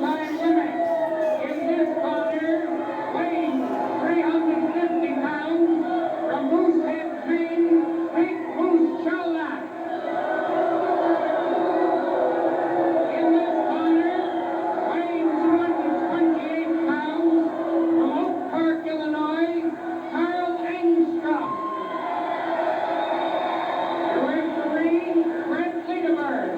time limit. In this corner, weighing 350 pounds, from Moosehead, Maine, Big Moose Cholak. In this corner, weighing 228 pounds, from Oak Park, Illinois, Karl Engstrom. The referee, Liederberg.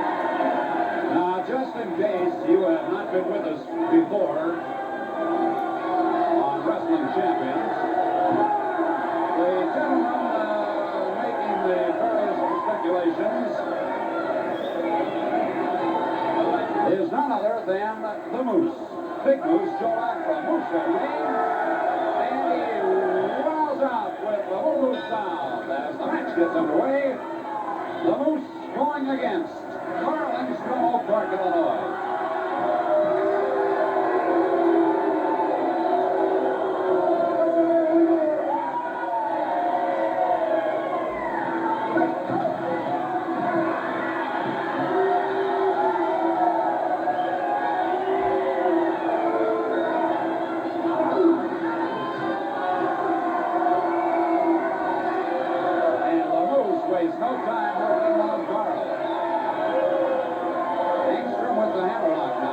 Now, just in case you have not been with us before on Wrestling Champions, the gentleman making the various speculations is none other than the Moose, Big Moose Cholak from Moosehead, Maine, and he wows out with the Moose sound as the match gets underway. The Moose going against Karl Engstrom, Oak Park, Illinois. Wastes no time working on Karl. Engstrom with the hammerlock now.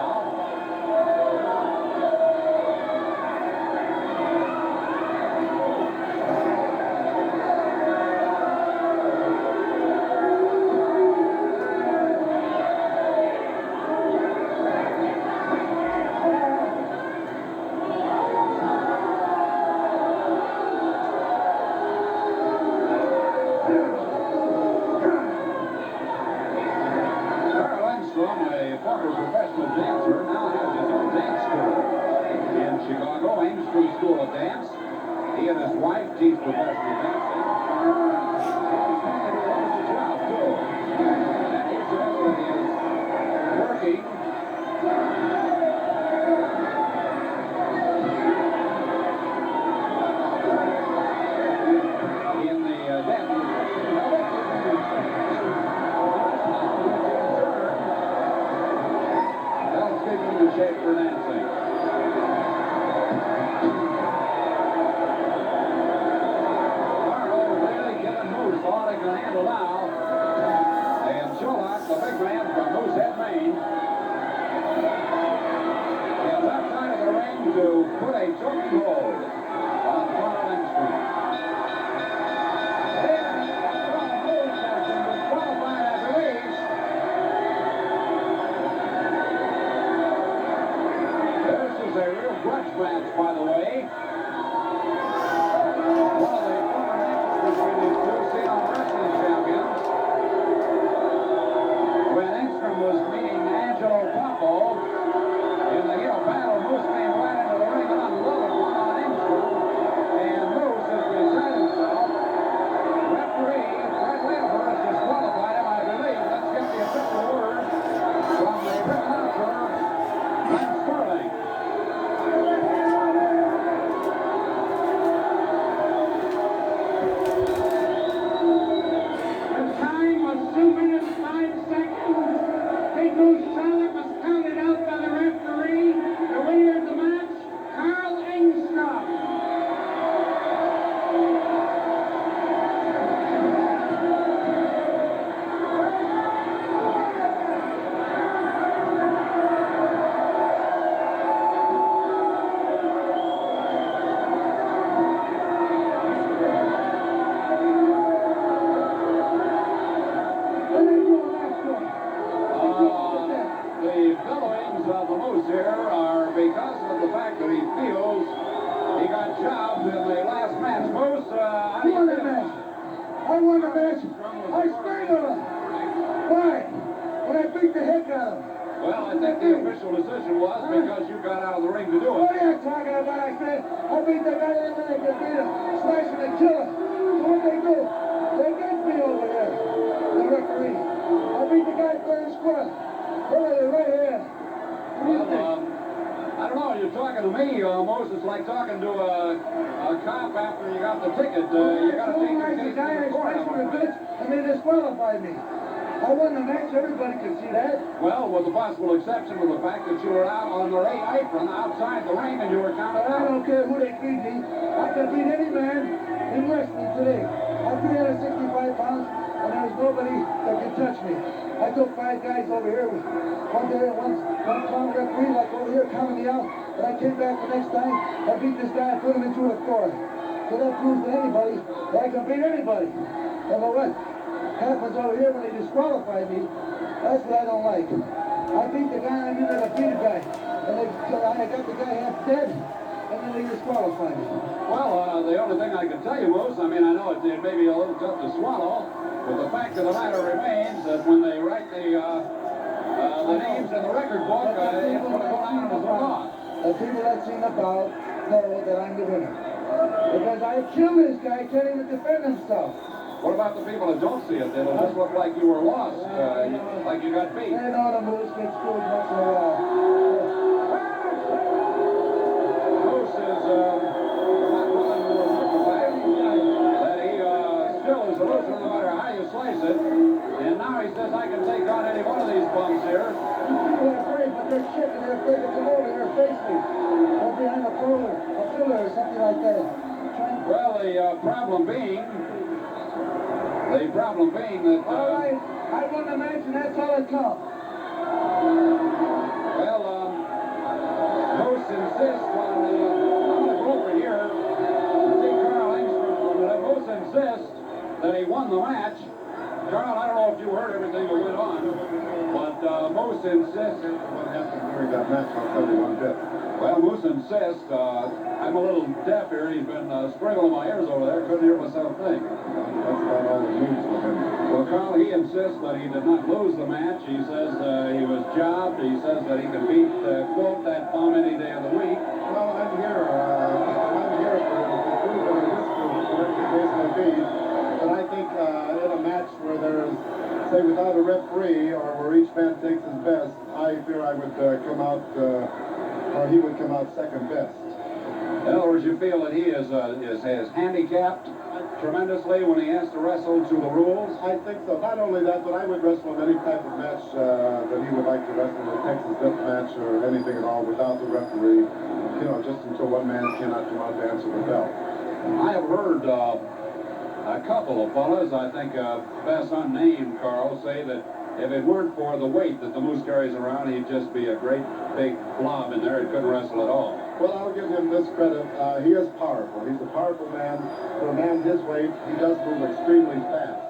A former professional dancer, now has his own dance school in Chicago, Engstrom School of Dance. He and his wife teach professional dancing. He's man who loves his job, too. And he says that he is working in the dance. In shape for dancing. Karl really getting Moose all he can handle now. And Cholak, the big man from Moosehead, Maine, is outside of the ring to put a choking hold on Karl Engstrom. Moose has been disqualified, I believe. This is a real grudge match, by the way. One of the former matches between these two seen on Wrestling Champions. When Engstrom was meeting Angelo Popo in the heel battle, Moose came right into the ring and unloaded one on Engstrom. And Moose has beside himself. Referee Fred Liederberg has disqualified him, I believe. Let's get the official word from the ring announcer, Sterling. The time was 2 minutes 5 seconds. Big Moose Cholak was counted out by the referee. The winner of the match, Karl Engstrom. The bellowings of the Moose here are because of the fact that he feels he got jobbed in the last match. Moose, how do you won the feel? match. I won the match. I strangled him. Why? When I beat the heck out of him. Well, I think the official decision was because you got out of the ring to do What it. are you talking about? I said, I beat the guy in the leg. They beat him. Smash him and kill him. So what they do? They get me over there. The referee. I beat the guy going to squat. Look at it right here. What do you think? I don't know. You're talking to me almost. It's like talking to a cop after you got the ticket. You got to take your case guy to the court. expressed with a bitch, and they disqualified me. I won the match. Everybody can see that. Well, with the possible exception of the fact that you were out on the apron outside the ring and you were counted I out. don't care who they beat me. I can beat any man in wrestling today. I'm 365 pounds, and there's nobody that can touch me. I took 5 guys over here. One day, one clown referee like over here counting me out, and I came back the next time. I beat this guy and put him into the floor. So that proves to anybody that I can beat anybody. And what happens over here when they disqualify me, that's what I don't like. I beat the guy, and I knew that I beat a guy. And I got the guy half dead, and then they disqualified me. Well, the only thing I can tell you, Moose, I mean, I know it may be a little tough to swallow, but the fact of the matter remains that when they write the names in the record book, it's going to go down as a loss. The people that seen the bout know that I'm the winner. Because I killed this guy, he can't even defend himself. What about the people that don't see it? It'll just look like you were lost, like you got beat. They know the Moose gets screwed once in a while. Moose is not willing to admit the fact that he still is a loser no matter how you slice it. And now he says, I can take on any one of these bums here. People are afraid, but they're chicken. They're afraid to come over here and face me. Or behind a pillar or something like that. Well, the problem being that... all right, I won the match and that's all that counts. Well, Moose insists on... I'm going to go over here and see Karl Engstrom for a minute. Moose insists that he won the match. Karl, I don't know if you heard everything that went on, but Moose insists... What happened during that match, I'll tell you one bit. Well, Moose insists. I'm a little deaf here. He's been sprinkling my ears over there. Couldn't hear myself think. That's about all the moves for him. Well, Karl, he insists that he did not lose the match. He says he was jobbed. He says that he can beat, quote, that bum any day of the week. Well, I'm here for proven in this group, whatever the case may be. But I think in a match where there's, say, without a referee or where each man takes his best, I fear I would come out, or he would come out second best. In other words, you feel that he is handicapped tremendously when he has to wrestle to the rules? I think so. Not only that, but I would wrestle in any type of match that he would like to wrestle, a Texas death match or anything at all without the referee, you know, just until one man cannot come out to answer the bell. I have heard a couple of fellas, I think best unnamed, Karl, say that if it weren't for the weight that the Moose carries around, he'd just be a great big blob in there. He couldn't wrestle at all. Well, I'll give him this credit. He is powerful. He's a powerful man. For a man his weight, he does move extremely fast.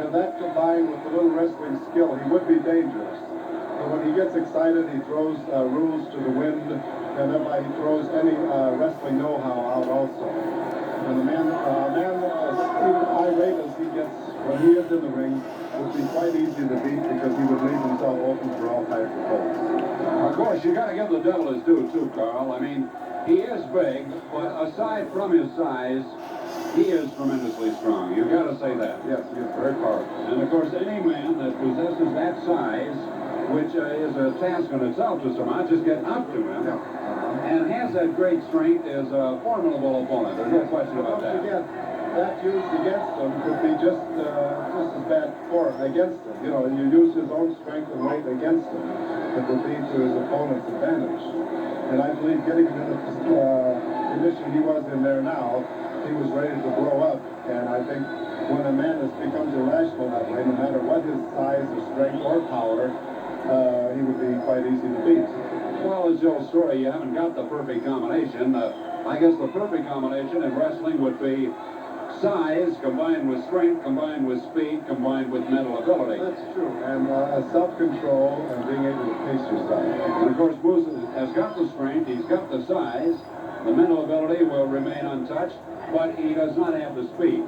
And that combined with a little wrestling skill, he would be dangerous. But when he gets excited, he throws rules to the wind, and thereby he throws any wrestling know-how out also. And the man even irate as he gets when he is in the ring, would be quite easy to beat because he would leave himself open for all types of holds. Of course, you got to give the devil his due, too, Karl. I mean, he is big, but aside from his size, he is tremendously strong. You've got to say that. Yes, he is very powerful. And, of course, any man that possesses that size, which is a task in itself to surmount, just getting up to him, and has that great strength, is a formidable opponent. There's no question about that. Again, that used against him could be just as bad against him. You know, you use his own strength and weight against him. It would be to his opponent's advantage. And I believe getting him in the condition he was in there now, he was ready to blow up. And I think when a man becomes irrational that way, no matter what his size or strength or power, he would be quite easy to beat. Well, as Joe's story, you haven't got the perfect combination. I guess the perfect combination in wrestling would be size combined with strength, combined with speed, combined with mental ability. That's true. And self-control and being able to pace yourself. And of course, Moose has got the strength, he's got the size, the mental ability will remain untouched, but he does not have the speed.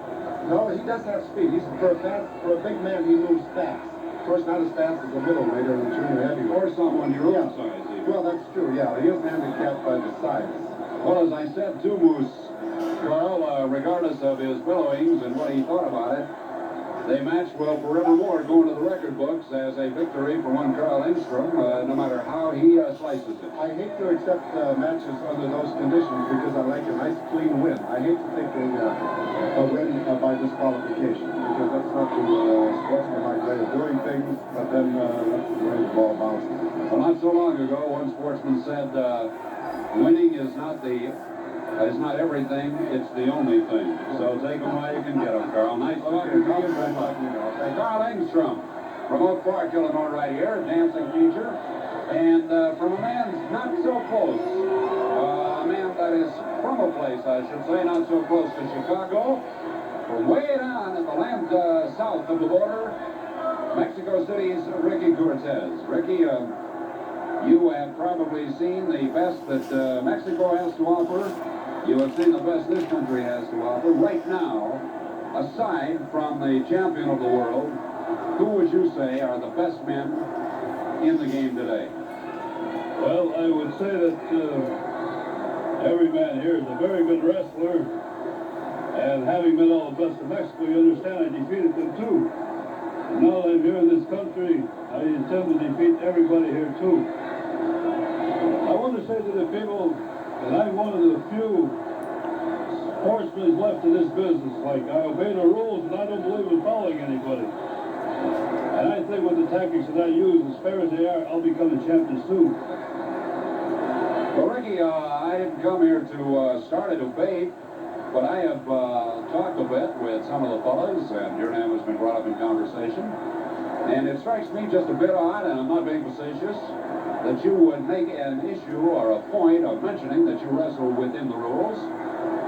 No, he does have speed. For a big man, he moves fast. Of course, not as fast as a middleweight or a junior heavyweight. Or someone your own size, even. Well, that's true, yeah. He is handicapped by the size. Well, as I said to Moose, Karl, regardless of his billowings and what he thought about it, The match will forevermore go into the record books as a victory for one Karl Engstrom, no matter how he slices it. I hate to accept matches under those conditions because I like a nice clean win. I hate to think a win by disqualification because that's not the sportsmanlike way of doing things, but then that's the way the ball bounces. Well, not so long ago, one sportsman said, winning is not everything, it's the only thing. So take them while you can get them, Karl. Nice talking to you. Good luck. Karl Engstrom from Oak Park, Illinois, right here, dancing teacher. And from a man not so close, a man that is from a place, I should say, not so close to Chicago, from way down in the land south of the border, Mexico City's Ricky Cortez. Ricky, you have probably seen the best that Mexico has to offer. You have seen the best this country has to offer. Right now, aside from the champion of the world, who would you say are the best men in the game today? Well, I would say that every man here is a very good wrestler. And having met all the best of Mexico, you understand I defeated them too. And now that I'm here in this country, I intend to defeat everybody here too. I want to say to the people that I'm one of the few sportsmen left in this business. Like, I obey the rules and I don't believe in following anybody. And I think with the tactics that I use, as fair as they are, I'll become the champion soon. Well, Ricky, I didn't come here to start a debate, but I have talked a bit with some of the fellas, and your name has been brought up in conversation. And it strikes me just a bit odd, and I'm not being facetious, that you would make an issue or a point of mentioning that you wrestle within the rules,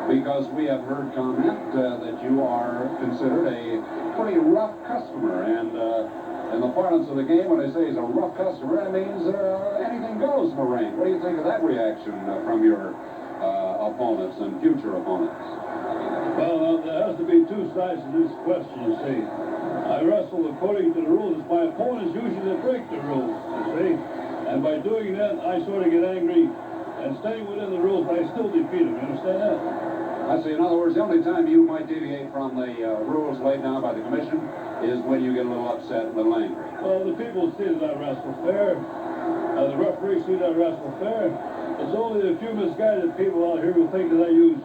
because we have heard comment that you are considered a pretty rough customer. And in the parlance of the game, when I say he's a rough customer, it means anything goes in the ring. What do you think of that reaction from your opponents and future opponents? Well, now, there has to be two sides to this question, you see. I wrestle according to the rules. My opponents usually break the rules, you see. And by doing that, I sort of get angry and staying within the rules, but I still defeat them. You understand that? I see. In other words, the only time you might deviate from the rules laid down by the commission is when you get a little upset, a little angry. Well, the people see that I wrestle fair. The referees see that I wrestle fair. It's only a few misguided people out here who think that I use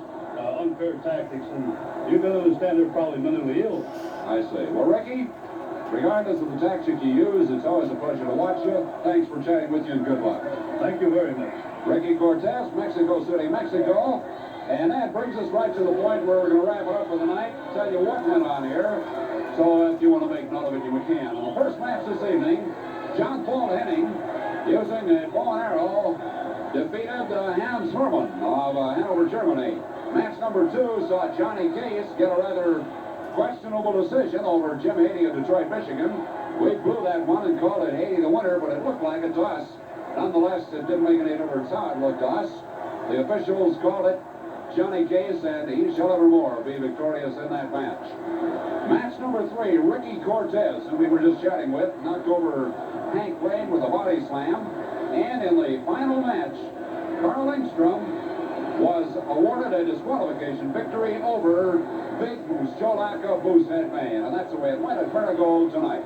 unfair tactics, and you can understand they're probably mentally ill. I see. Well, Ricky, regardless of the tactic you use, it's always a pleasure to watch you. Thanks for chatting with you, and good luck. Thank you very much. Ricky Cortez, Mexico City, Mexico. And that brings us right to the point where we're going to wrap it up for the night. Tell you what went on here. So if you want to make note of it, you can. In the first match this evening, John Paul Henning, using a bow and arrow, defeated Hans Hermann of Hanover, Germany. Match number 2 saw Johnny Case get a rather questionable decision over Jim Haney of Detroit, Michigan. We blew that one and called it Haney the winner, but it looked like it to us. Nonetheless, it didn't make any difference how it looked to us. The officials called it Johnny Case, and he shall evermore be victorious in that match. Match number 3, Ricky Cortez, who we were just chatting with, knocked over Hank Wade with a body slam. And in the final match, Karl Engstrom was awarded a disqualification victory over Big Moose Cholak of Moosehead, Maine. And that's the way it went at Marigold tonight.